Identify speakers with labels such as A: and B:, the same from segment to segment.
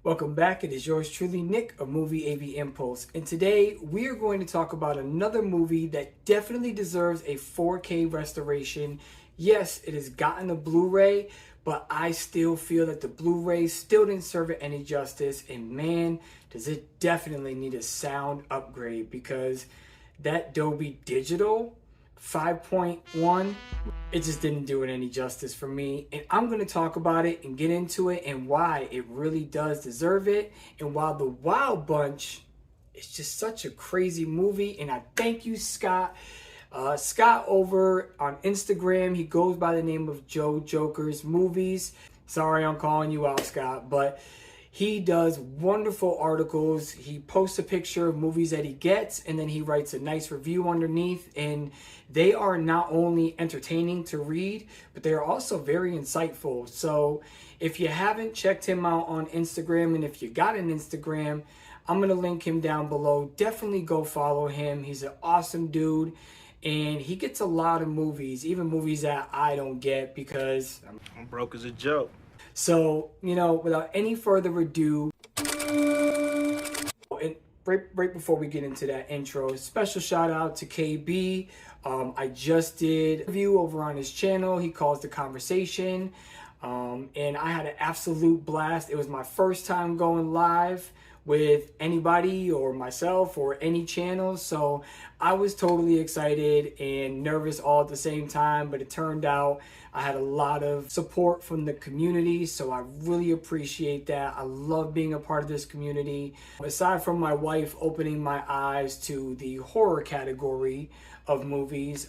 A: Welcome back. It is yours truly, Nick of Movie AV Impulse. And today we are going to talk about another movie that definitely deserves a 4K restoration. Yes, it has gotten a Blu-ray, but I still feel that the Blu-ray still didn't serve it any justice. And man, does it definitely need a sound upgrade, because that Dolby Digital 5.1, it just didn't do it any justice for me. And I'm going to talk about it and get into it and why it really does deserve it. And while The Wild Bunch is just such a crazy movie, and I thank you, Scott. Scott over on Instagram, he goes by the name of Joe Jokers Movies. Sorry I'm calling you out, Scott, but he does wonderful articles. He posts a picture of movies that he gets, and then he writes a nice review underneath. And they are not only entertaining to read, but they are also very insightful. So if you haven't checked him out on Instagram, and if you got an Instagram, I'm going to link him down below. Definitely go follow him. He's an awesome dude. And he gets a lot of movies, even movies that I don't get because
B: I'm broke as a joke.
A: So, without any further ado, and right before we get into that intro, special shout out to KB. I just did a review over on his channel. He calls The Conversation. And I had an absolute blast. It was my first time going live with anybody or myself or any channel, so I was totally excited and nervous all at the same time. But it turned out I had a lot of support from the community, so I really appreciate that. I love being a part of this community. Aside from my wife opening my eyes to the horror category of movies,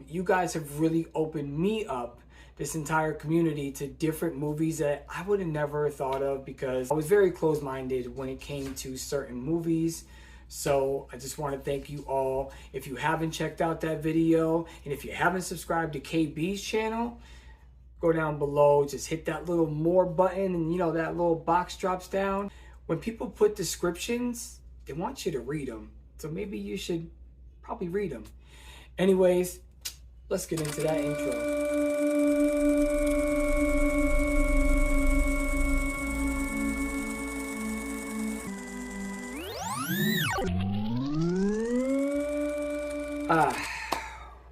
A: you guys have really opened me up, this entire community, to different movies that I would have never thought of, because I was very closed-minded when it came to certain movies. So I just want to thank you all. If you haven't checked out that video, and if you haven't subscribed to KB's channel, go down below, just hit that little more button, and that little box drops down. When people put descriptions, they want you to read them. So maybe you should probably read them. Anyways, let's get into that intro.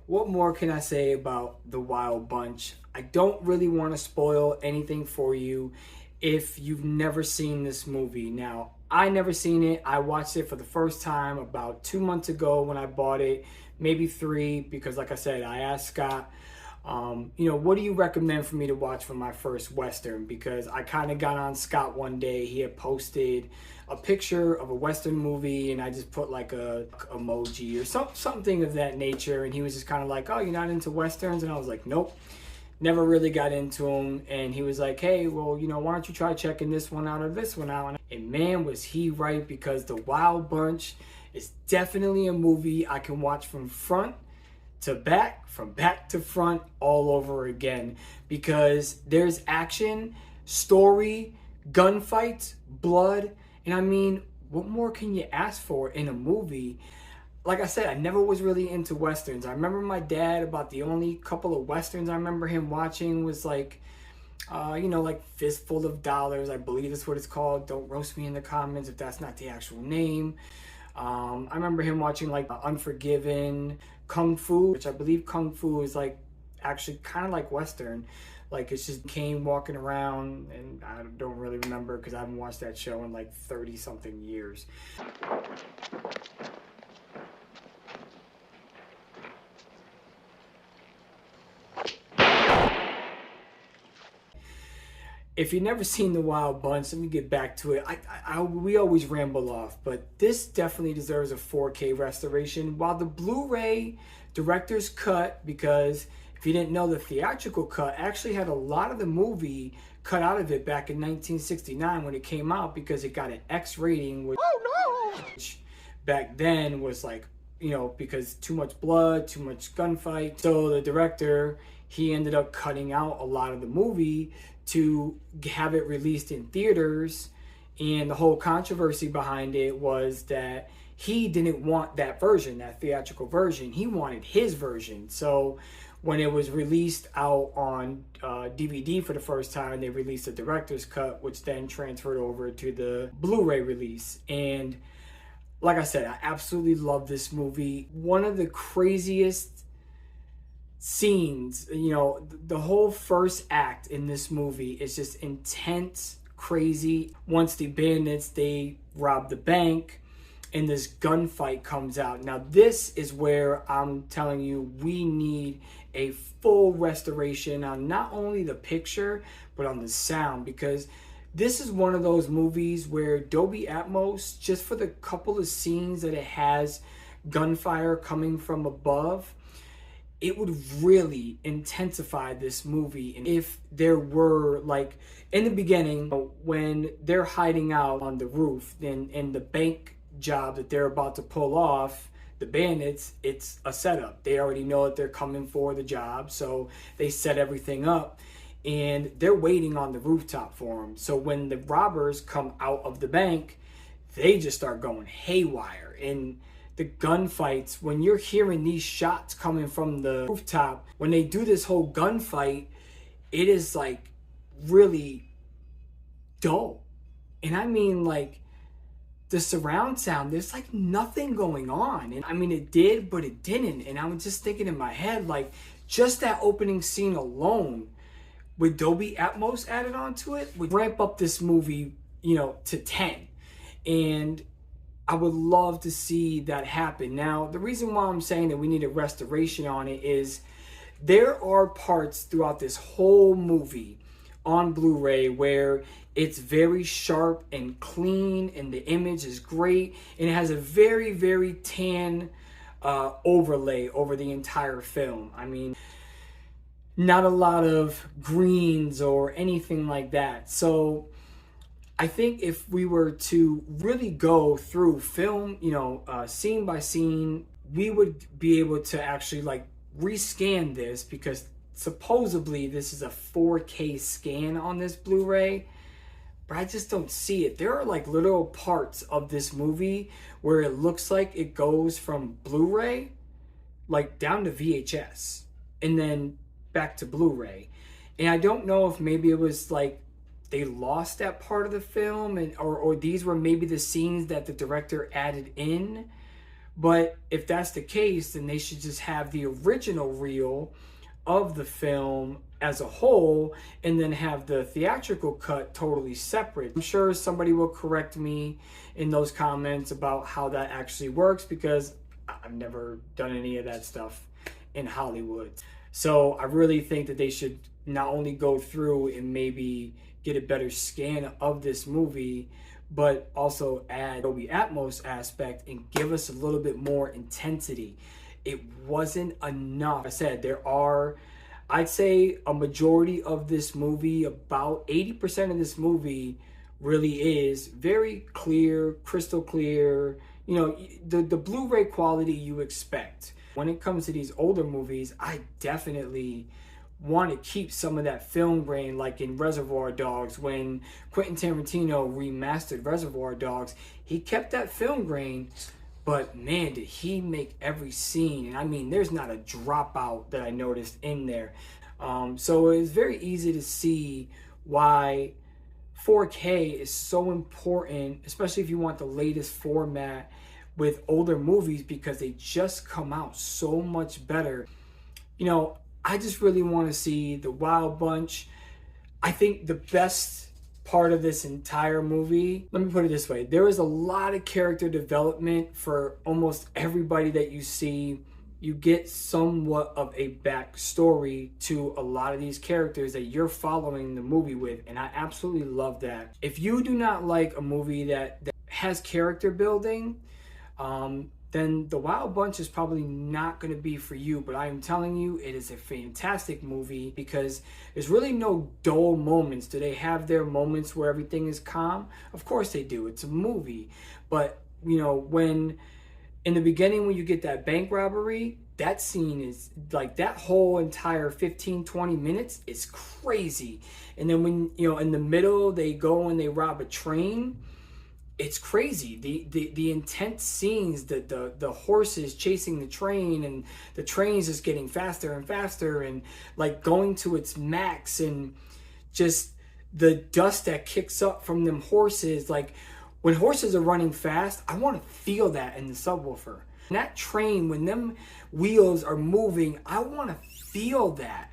A: What more can I say about The Wild Bunch? I don't really want to spoil anything for you if you've never seen this movie. Now, I never seen it. I watched it for the first time about 2 months ago when I bought it, maybe 3, because like I said, I asked Scott, what do you recommend for me to watch for my first Western? Because I kind of got on Scott one day. He had posted a picture of a Western movie, and I just put like a emoji or something of that nature. And he was just kind of like, oh, you're not into Westerns? And I was like, nope, never really got into them. And he was like, hey, well, why don't you try checking this one out or this one out? And man, was he right, because The Wild Bunch is definitely a movie I can watch from front to back, from back to front, all over again, because there's action, story, gunfights, blood, and I mean, what more can you ask for in a movie? Like I said, I never was really into Westerns. I remember my dad, about the only couple of Westerns I remember him watching was like Fistful of Dollars, I believe that's what it's called. Don't roast me in the comments if that's not the actual name. I remember him watching like Unforgiven, Kung Fu, which I believe Kung Fu is like actually kind of like Western. Like, it's just Kane walking around, and I don't really remember because I haven't watched that show in like 30 something years. If you've never seen The Wild Bunch, let me get back to it. We always ramble off, but this definitely deserves a 4K restoration. While the Blu-ray director's cut, because if you didn't know, the theatrical cut actually had a lot of the movie cut out of it back in 1969 when it came out, because it got an X rating, which back then was like, because too much blood, too much gunfight. So the director, he ended up cutting out a lot of the movie to have it released in theaters. And the whole controversy behind it was that he didn't want that version, that theatrical version. He wanted his version. So when it was released out on DVD for the first time, they released a director's cut, which then transferred over to the Blu-ray release. And like I said, I absolutely love this movie. One of the craziest scenes, you know, the whole first act in this movie is just intense, crazy. Once the bandits, they rob the bank and this gunfight comes out. Now this is where I'm telling you we need a full restoration on not only the picture but on the sound, because this is one of those movies where Dolby Atmos, just for the couple of scenes that it has gunfire coming from above, it would really intensify this movie. And if there were, like in the beginning when they're hiding out on the roof and the bank job that they're about to pull off, the bandits, it's a setup. They already know that they're coming for the job, so they set everything up and they're waiting on the rooftop for them. So when the robbers come out of the bank, they just start going haywire. And the gunfights, when you're hearing these shots coming from the rooftop, when they do this whole gunfight, it is like really dull. And I mean, like, the surround sound, there's like nothing going on. And I mean, it did, but it didn't. And I was just thinking in my head, like, just that opening scene alone with Dolby Atmos added onto it would ramp up this movie, you know, to 10. And I would love to see that happen. Now, the reason why I'm saying that we need a restoration on it is there are parts throughout this whole movie on Blu-ray where it's very sharp and clean and the image is great and it has a very, very tan overlay over the entire film. I mean, not a lot of greens or anything like that. So I think if we were to really go through film, you know, scene by scene, we would be able to actually like rescan this, because supposedly this is a 4K scan on this Blu-ray, but I just don't see it. There are like little parts of this movie where it looks like it goes from Blu-ray like down to VHS and then back to Blu-ray. And I don't know if maybe it was like they lost that part of the film, and or these were maybe the scenes that the director added in. But if that's the case, then they should just have the original reel of the film as a whole and then have the theatrical cut totally separate. I'm sure somebody will correct me in those comments about how that actually works, because I've never done any of that stuff in Hollywood. So I really think that they should not only go through and maybe get a better scan of this movie, but also add Dolby Atmos aspect and give us a little bit more intensity. It wasn't enough. I said there are, I'd say a majority of this movie, about 80% of this movie really is very clear, crystal clear, you know, the Blu-ray quality you expect. When it comes to these older movies, I definitely want to keep some of that film grain, like in Reservoir Dogs. When Quentin Tarantino remastered Reservoir Dogs, he kept that film grain, but man, did he make every scene. And I mean, there's not a dropout that I noticed in there. So it's very easy to see why 4K is so important, especially if you want the latest format with older movies, because they just come out so much better. You know, I just really want to see the Wild Bunch. I think the best part of this entire movie, let me put it this way, there is a lot of character development for almost everybody that you see. You get somewhat of a backstory to a lot of these characters that you're following the movie with, and I absolutely love that. If you do not like a movie that has character building, then The Wild Bunch is probably not going to be for you. But I am telling you, it is a fantastic movie, because there's really no dull moments. Do they have their moments where everything is calm? Of course they do. It's a movie. But, you know, when in the beginning, when you get that bank robbery, that scene is like, that whole entire 15-20 minutes is crazy. And then when, you know, in the middle, they go and they rob a train, it's crazy. The intense scenes, the horses chasing the train, and the train's just getting faster and faster, and like going to its max, and just the dust that kicks up from them horses. Like when horses are running fast, I want to feel that in the subwoofer. And that train, when them wheels are moving, I want to feel that.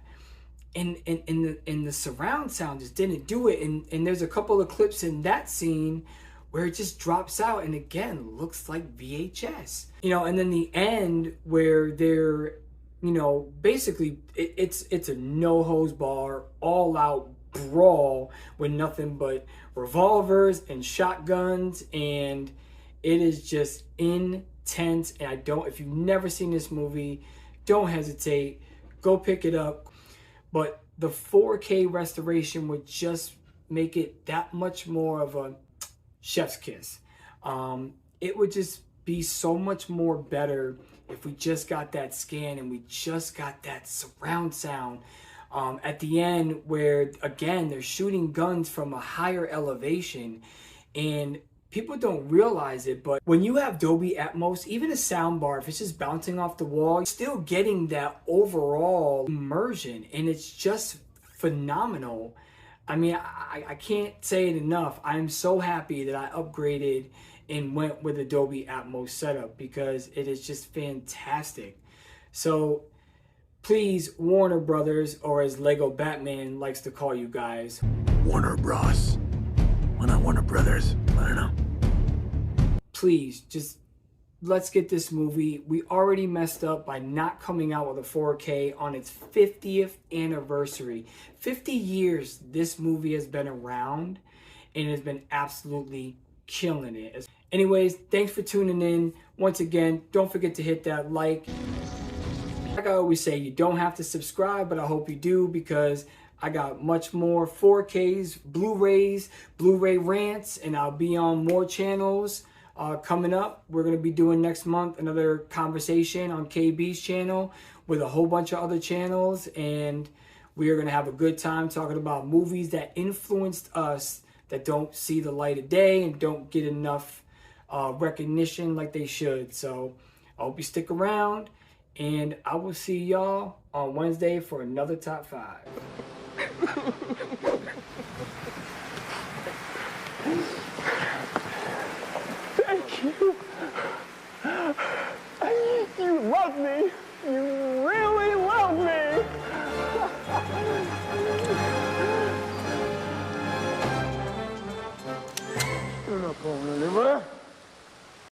A: And the surround sound just didn't do it. And there's a couple of clips in that scene where it just drops out and again looks like VHS. You know, and then the end where they're, you know, basically it's a no hose bar, all out brawl with nothing but revolvers and shotguns, and it is just intense. And if you've never seen this movie, don't hesitate, go pick it up. But the 4K restoration would just make it that much more of a chef's kiss. It would just be so much more better if we just got that scan and we just got that surround sound at the end, where again they're shooting guns from a higher elevation, and people don't realize it, but when you have Dolby Atmos, even a sound bar, if it's just bouncing off the wall, you're still getting that overall immersion, and it's just phenomenal. I mean, I can't say it enough. I'm so happy that I upgraded and went with a Dolby Atmos setup, because it is just fantastic. So please, Warner Brothers, or as Lego Batman likes to call you guys,
B: Warner Bros. Why not Warner Brothers? I don't know.
A: Please, just let's get this movie. We already messed up by not coming out with a 4K on its 50th anniversary. 50 years this movie has been around, and has been absolutely killing it. Anyways, thanks for tuning in. Once again, don't forget to hit that like. Like I always say, you don't have to subscribe, but I hope you do, because I got much more 4Ks, Blu-rays, Blu-ray rants, and I'll be on more channels coming up. We're going to be doing next month another conversation on KB's channel with a whole bunch of other channels, and we are going to have a good time talking about movies that influenced us, that don't see the light of day and don't get enough recognition like they should. So I hope you stick around, and I will see y'all on Wednesday for another Top 5.
C: Thank you. You love me. You really love me. Turn up on